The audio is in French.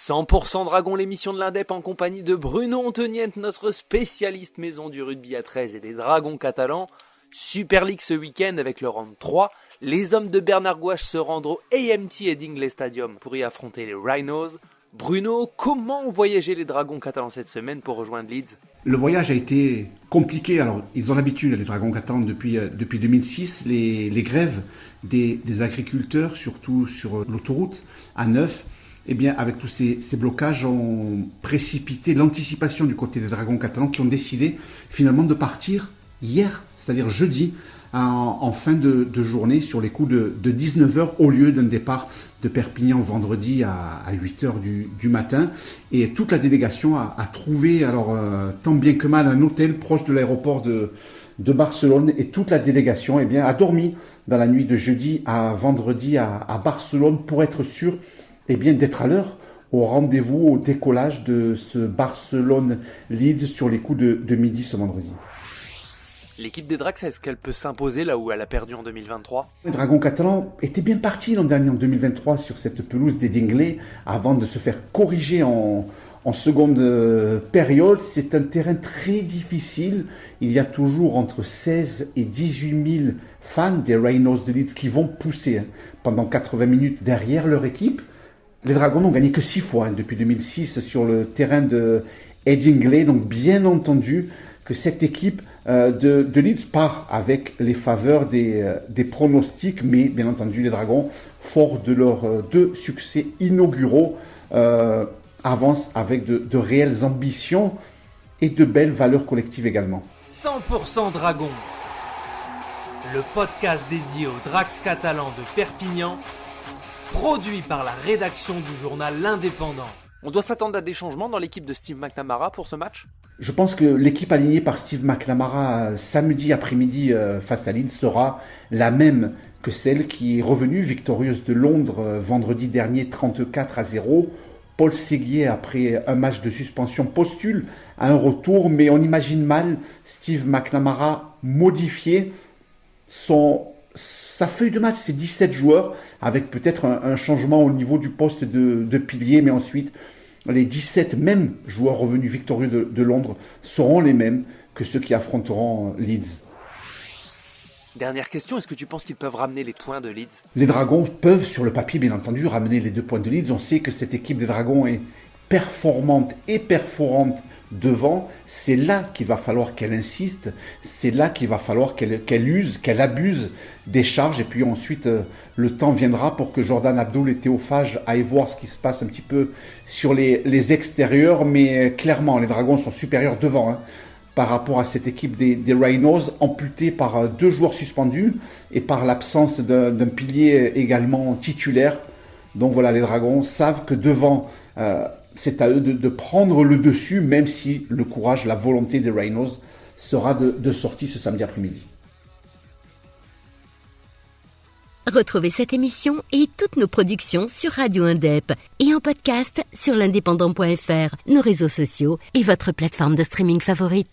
100% Dragon, l'émission de l'Indep en compagnie de Bruno Antoniente, notre spécialiste maison du rugby à 13 et des Dragons catalans. Super League ce week-end avec le round 3. Les hommes de Bernard Gouache se rendent au AMT Headingley Stadium pour y affronter les Rhinos. Bruno, comment ont voyagé les Dragons catalans cette semaine pour rejoindre Leeds ? Le voyage a été compliqué. Alors, ils ont l'habitude, les Dragons catalans, depuis 2006, les grèves des agriculteurs, surtout sur l'autoroute A9. Eh bien, avec tous ces blocages, ont précipité l'anticipation du côté des Dragons catalans qui ont décidé finalement de partir hier, c'est-à-dire jeudi, en fin de journée, sur les coups de 19h, au lieu d'un départ de Perpignan vendredi à 8h du matin. Et toute la délégation a trouvé, tant bien que mal, un hôtel proche de l'aéroport de Barcelone. Et toute la délégation a dormi dans la nuit de jeudi à vendredi à Barcelone pour être sûr d'être à l'heure au rendez-vous, au décollage de ce Barcelone-Leeds sur les coups de midi ce vendredi. L'équipe des Dracs, est-ce qu'elle peut s'imposer là où elle a perdu en 2023 ? Les Dragons catalans étaient bien partis l'an dernier en 2023 sur cette pelouse d'Headingley avant de se faire corriger en seconde période. C'est un terrain très difficile. Il y a toujours entre 16 et 18 000 fans des Rhinos de Leeds qui vont pousser pendant 80 minutes derrière leur équipe. Les Dragons n'ont gagné que 6 fois depuis 2006 sur le terrain de Headingley. Donc bien entendu que cette équipe de Leeds part avec les faveurs des pronostics. Mais bien entendu les Dragons, forts de leurs 2 succès inauguraux, avancent avec de réelles ambitions et de belles valeurs collectives également. 100% Dragon, le podcast dédié aux Dracs catalans de Perpignan, produit par la rédaction du journal L'Indépendant. On doit s'attendre à des changements dans l'équipe de Steve McNamara pour ce match ? Je pense que l'équipe alignée par Steve McNamara samedi après-midi face à Leeds sera la même que celle qui est revenue victorieuse de Londres vendredi dernier 34-0. Paul Séguier, après un match de suspension, postule à un retour, mais on imagine mal Steve McNamara modifier sa feuille de match. C'est 17 joueurs, avec peut-être un changement au niveau du poste de pilier, mais ensuite, les 17 mêmes joueurs revenus victorieux de Londres seront les mêmes que ceux qui affronteront Leeds. Dernière question, est-ce que tu penses qu'ils peuvent ramener les points de Leeds ? Les Dragons peuvent, sur le papier, bien entendu, ramener les 2 points de Leeds. On sait que cette équipe des Dragons est performante et perforante devant. C'est là qu'il va falloir qu'elle insiste. C'est là qu'il va falloir qu'elle use, qu'elle abuse des charges. Et puis ensuite, le temps viendra pour que Jordan Abdul et Théophage aillent voir ce qui se passe un petit peu sur les extérieurs. Mais clairement, les Dragons sont supérieurs devant, par rapport à cette équipe des Rhinos, amputée par 2 joueurs suspendus et par l'absence d'un pilier également titulaire. Donc voilà, les Dragons savent que devant, c'est à eux de prendre le dessus, même si le courage, la volonté des Rhinos sera de sortie ce samedi après-midi. Retrouvez cette émission et toutes nos productions sur Radio Indep et en podcast sur l'indépendant.fr, nos réseaux sociaux et votre plateforme de streaming favorite.